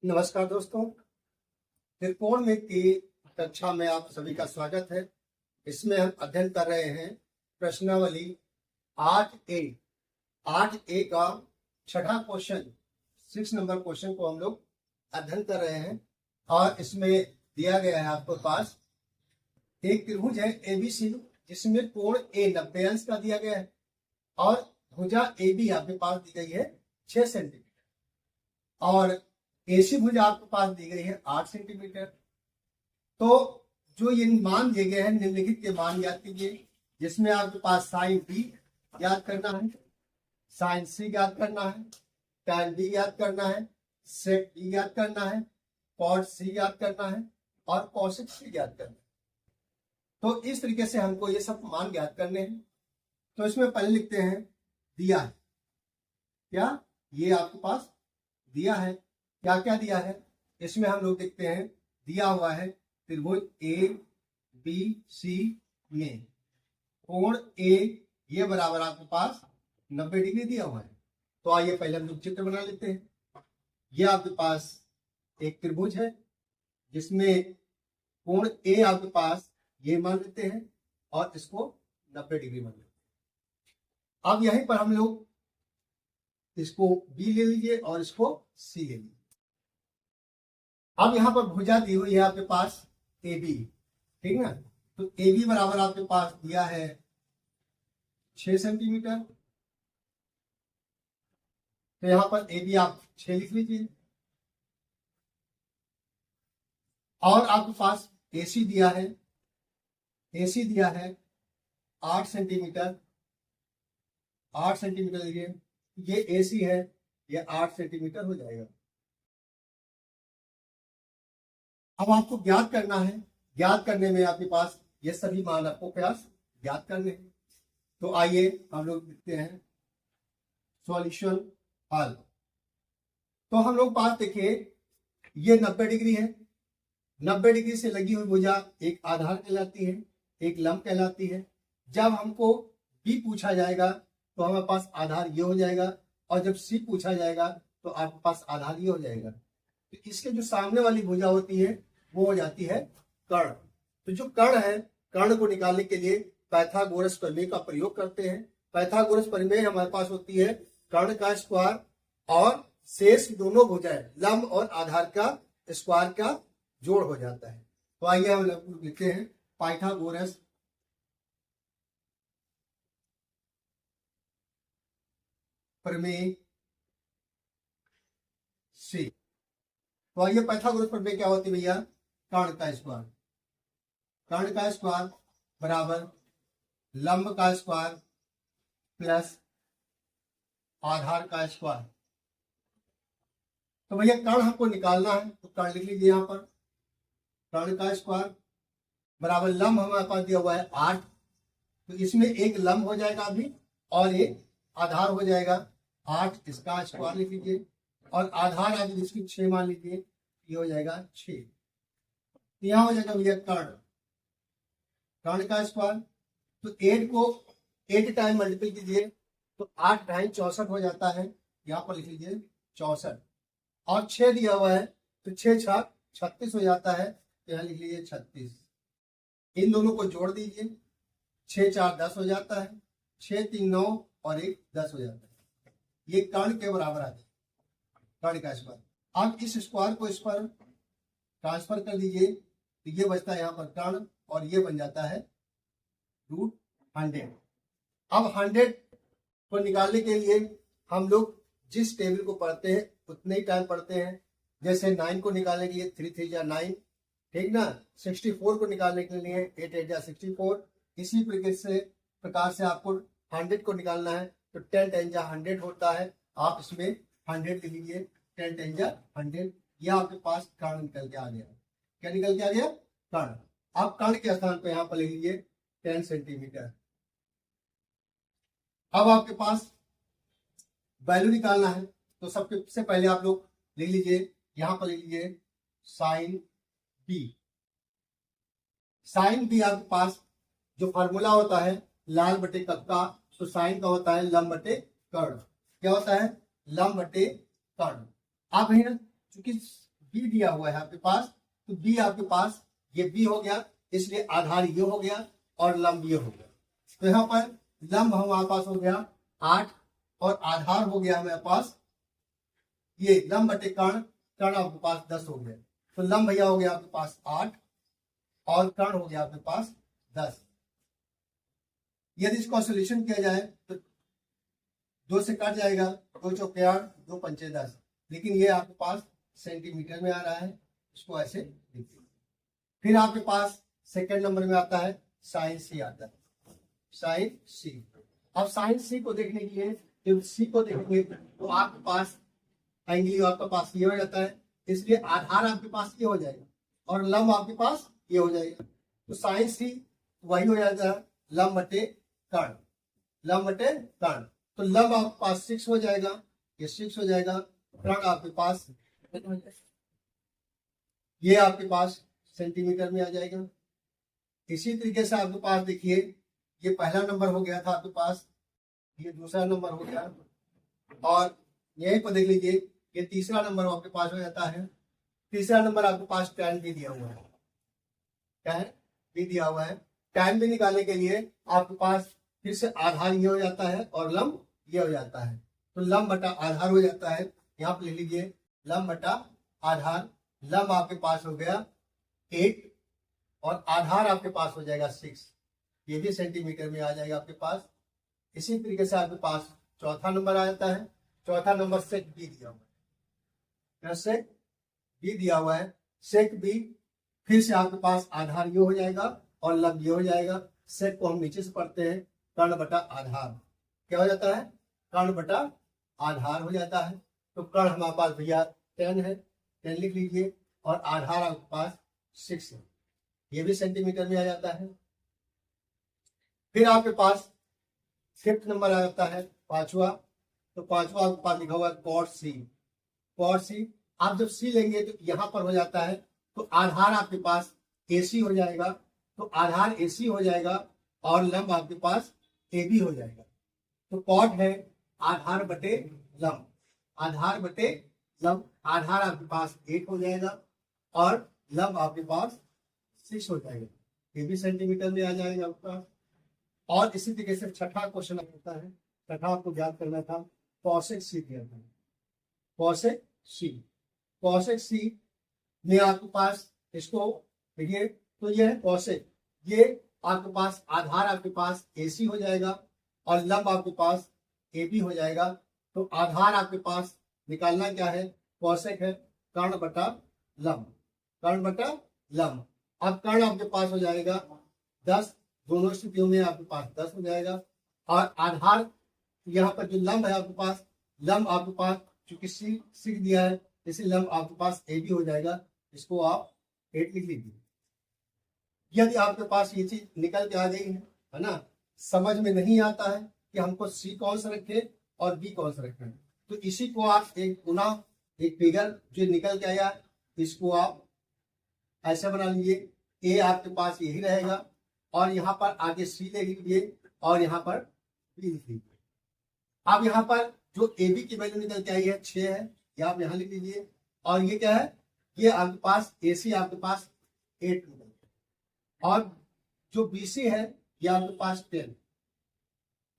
नमस्कार दोस्तों, त्रिकोणमिति की कक्षा में आप सभी का स्वागत है। इसमें हम अध्ययन कर रहे हैं प्रश्नावली 8A। 8A का छठा क्वेश्चन 6 नंबर क्वेश्चन को हम लोग अध्ययन कर रहे हैं और इसमें दिया गया है आपके पास एक त्रिभुज है ABC जिसमें कोण A 90 अंश का दिया गया है और भुजा AB आपके पास दी गई है 6 सेंटीमीटर और AC भुजा आपके पास दी गई है 8 सेंटीमीटर। तो जो ये मान दिए गए हैं निम्नलिखित के मान याद कीजिए, जिसमें आपके पास साइन B याद करना है, साइन C याद करना है, tan B याद करना है, sec B याद करना है, cot C याद करना है और cosec C याद करना है। तो इस तरीके से हमको ये सब मान याद करने हैं। तो इसमें पहले लिखते हैं दिया है, क्या ये आपके पास दिया है, क्या क्या दिया है इसमें हम लोग देखते हैं। दिया हुआ है त्रिभुज ABC में कोण A ये बराबर आपके पास 90 डिग्री दिया हुआ है। तो आइए पहले हम लोग चित्र बना लेते हैं। ये आपके पास एक त्रिभुज है जिसमें कोण A आपके पास ये मान लेते हैं और इसको 90 डिग्री मान लेते हैं। अब यहीं पर हम लोग इसको B ले लीजिए और इसको C ले लीजिए। अब यहां पर भुजा दी हुई है आपके पास AB, ठीक ना। तो AB बराबर आपके पास दिया है 6 सेंटीमीटर। तो यहां पर AB आप 6 लिख लीजिए और आपके पास AC दिया है, AC दिया है 8 सेंटीमीटर। 8 सेंटीमीटर लीजिए, ये AC है, ये 8 सेंटीमीटर हो जाएगा। अब आपको ज्ञात करना है, ज्ञात करने में आपके पास ये सभी मान आपको प्रयास ज्ञात करने हैं। तो आइए हम लोग देखते हैं सॉल्यूशन हल। तो हम लोग पास देखिए ये 90 डिग्री है, 90 डिग्री से लगी हुई भुजा एक आधार कहलाती है, एक लंब कहलाती है। जब हमको B पूछा जाएगा तो हमारे पास आधार ये हो जाएगा और जब C पूछा जाएगा तो आपके पास आधार ये हो जाएगा। तो इसके जो सामने वाली भुजा होती है वो हो जाती है कर्ण। तो जो कर्ण है, कर्ण को निकालने के लिए पाइथागोरस प्रमेय का प्रयोग करते हैं। पाइथागोरस प्रमेय हमारे पास होती है कर्ण का स्क्वायर और शेष दोनों भुजाएं लंब और आधार का स्क्वायर का जोड़ हो जाता है। तो आइए हम लोग लिखते हैं पाइथागोरस प्रमेय से। तो आइए पाइथागोरस प्रमेय क्या होती है भैया, कर्ण का स्क्वायर। कर्ण का स्क्वायर बराबर लंब का स्क्वायर प्लस आधार का स्क्वायर। तो भैया कर्ण हमको निकालना है तो कर्ण लिख लीजिए यहाँ पर। कर्ण का स्क्वायर बराबर लंब हमारे पास दिया हुआ है 8, तो इसमें एक लंब हो जाएगा अभी और एक आधार हो जाएगा 8, इसका स्क्वायर लिख लीजिए और आधार आज इसकी 6 मान लीजिए, ये हो जाएगा 6। यहाँ हो जाएगा भैया कर्ण, कर्ण का स्क्वायर। तो 8 को 8 टाइम मल्टीपल कीजिए तो 8 टाइम 64 हो जाता है, यहाँ पर लिख लीजिए 64 और 6 दिया हुआ है तो 6 छक 36 हो जाता है, यहाँ लिख लीजिए 36। इन दोनों को जोड़ दीजिए, 6 4 10 हो जाता है, 6 3 9 और 1 10 हो जाता है। ये कर्ण के बराबर आ जाए कर्ण का स्क्वायर। अब इस स्क्वायर को इस पर ट्रांसफर कर दीजिए तो ये बचता है यहाँ पर कर्ण और ये बन जाता है √100। अब 100 को निकालने के लिए हम लोग जिस टेबल को पढ़ते हैं उतने ही टाइम पढ़ते हैं। जैसे 9 को निकालने के लिए 3 3 जा 9, ठीक ना। 64 को निकालने के लिए 8 8 जा 64। इसी प्रकार से आपको 100 को निकालना है तो 10 10 जा 100 होता है। आप इसमें 100 लिख लीजिए, 10 10 जा 100। यह आपके पास कर्ण निकल के आ गया। क्या निकल के आ गया, कर्ण। आप कर्ण के स्थान पर यहाँ पर लिख लीजिए 10 सेंटीमीटर। अब आपके पास वैल्यू निकालना है तो सबसे पहले आप लोग लिख लीजिए, यहाँ पर लिख लीजिए साइन B। साइन B आपके पास जो फॉर्मूला होता है लाल बटे कब का, तो साइन का होता है लंब बटे कर्ण। क्या होता है, लंब बटे कर्ण। आप है ना, चूंकि बी दिया हुआ है आपके पास, तो बी आपके पास ये बी हो गया, इसलिए आधार ये हो गया और लंब ये हो गया। तो यहाँ पर लंब हमारे पास हो गया 8 और आधार हो गया हमारे पास ये लंब बटे कर्ण, कर्ण आपके पास 10 हो गया। तो लंब भैया हो गया आपके पास 8 और कर्ण हो गया आपके पास 10। यदि इसको सोल्यूशन किया जाए तो 2 से कट जाएगा, 2 चौके 8, 2 पंचे 10, लेकिन ये आपके पास सेंटीमीटर में आ रहा है, इसको ऐसे लिखिए। फिर आपके पास सेकंड नंबर में आता है साइन सी आता है, साइन सी। अब साइन सी को देखने के लिए जब सी को देखेंगे तो आपके पास एंगल आपके पास ये हो जाता है, इसलिए आधार आपके पास ये हो जाएगा और लंब आपके पास ये हो जाएगा। तो साइन सी वही हो जाता है लंब बटे कर्ण, लंब बटे कर्ण। तो लंब आपके पास 6 हो जाएगा, ये 6 हो जाएगा, कर्ण आपके पास ये आपके पास सेंटीमीटर में आ जाएगा। इसी तरीके से आपके पास देखिए ये पहला नंबर हो गया था आपके पास, ये दूसरा नंबर हो गया और यहीं पर देख लीजिए ये तीसरा नंबर आपके पास हो जाता है। तीसरा नंबर आपके पास tan भी दिया हुआ है, क्या है भी दिया हुआ है। tan भी निकालने के लिए आपके पास फिर से आधार ये हो जाता है और लंब ये हो जाता है, तो लंब बटा आधार हो जाता है। यहाँ पर लिख लीजिए लंब बटा आधार, लंब आपके पास हो गया 8 और आधार आपके पास हो जाएगा 6, ये भी सेंटीमीटर में आ जाएगा आपके पास। इसी तरीके से आपके पास चौथा नंबर आ जाता है, चौथा नंबर सेक बी दिया हुआ है, सेक बी दिया हुआ है, सेक बी फिर से आपके पास आधार ये हो जाएगा और लंब ये हो जाएगा। सेक को हम नीचे से पढ़ते हैं कर्ण बटा आधार, क्या हो जाता है कर्ण बटा आधार हो जाता है। तो कर्ण हमारे पास भैया 10 है, 10 लिख लीजिए और आधार आपके पास 6 है, ये भी सेंटीमीटर में आ जाता है। फिर आपके पास फिफ्थ नंबर आ जाता है पांचवा, तो पांचवा आपके पास लिखा हुआ है कॉट सी, कॉट सी। आप जब सी लेंगे तो यहाँ पर हो जाता है, तो आधार आपके पास AC हो जाएगा, तो आधार AC हो जाएगा और लंब आपके पास AB हो जाएगा। तो कॉट है आधार बटे लंब, आधार बटे लंब, आधार आपके पास 8 हो जाएगा और लंब आपके पास 6 हो जाएगा, ये भी सेंटीमीटर में आ जाएगा आपका। और इसी तरीके से छठा क्वेश्चन आता है, छठा आपको याद करना था, कॉसेक सी दिया था, कॉसेक सी, कॉसेक सी में आपके पास इसको देखिए, तो ये है कॉसेक, ये आपके पास आधार आपके पास AC हो जाएगा और लंब आपके पास AB हो जाएगा। तो आधार आपके पास निकालना क्या है, कॉसेक है कर्ण बटा लंब, कर्ण बटा लंब। अब कर्ण आपके पास हो जाएगा 10, दोनों स्थितियों में आपके पास 10 हो जाएगा और आधार यहाँ पर जो लंब है आपके पास, लंब आपके पास चूंकि सी दिया है इसलिए लंब आपके पास AB हो जाएगा, इसको आप 8 लिख लीजिए। यदि आपके पास ये चीज निकल के आ गई है ना, समझ में नहीं आता है कि हमको C कौन सा रखे और B कौन सा रखें, तो इसी को आप एक गुना एक फिगर जो निकल के आया इसको आप ऐसे बना लीजिए, A आपके पास यही रहेगा और यहाँ पर आगे C ले लीजिए और यहाँ पर B लिख लीजिए। अब यहाँ पर जो AB की वैल्यू निकल के आई है 6 है, ये आप यहाँ लिख लीजिए और ये क्या है, ये आपके पास AC आपके पास 8 निकल और जो BC है ये आपके पास 10।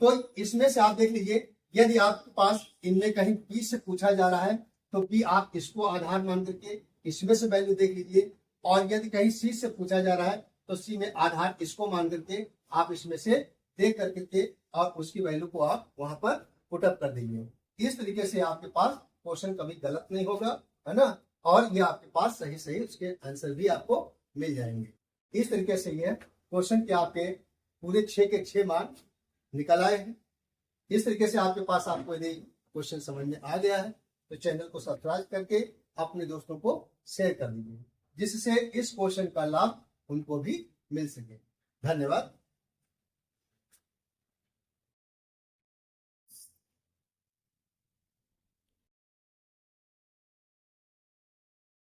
तो इसमें से आप देख लीजिए, यदि आपके पास इनमें कहीं B से पूछा जा रहा है तो B आप इसको आधार मान करके इसमें से वैल्यू देख लीजिए और यदि कहीं C से पूछा जा रहा है तो C में आधार इसको मान करके आप इसमें से देख करके और उसकी वैल्यू को आप वहां पर पुटअप कर दीजिए। इस तरीके से आपके पास क्वेश्चन कभी गलत नहीं होगा, है ना, और ये आपके पास सही सही उसके आंसर भी आपको मिल जाएंगे। इस तरीके से ये क्वेश्चन के आपके पूरे 6 के 6 मार्क निकल आए हैं। इस तरीके से आपके पास आपको यदि क्वेश्चन समझ में आ गया है तो चैनल को सब्सक्राइब करके अपने दोस्तों को शेयर कर दीजिए, जिससे इस क्वेश्चन का लाभ उनको भी मिल सके। धन्यवाद।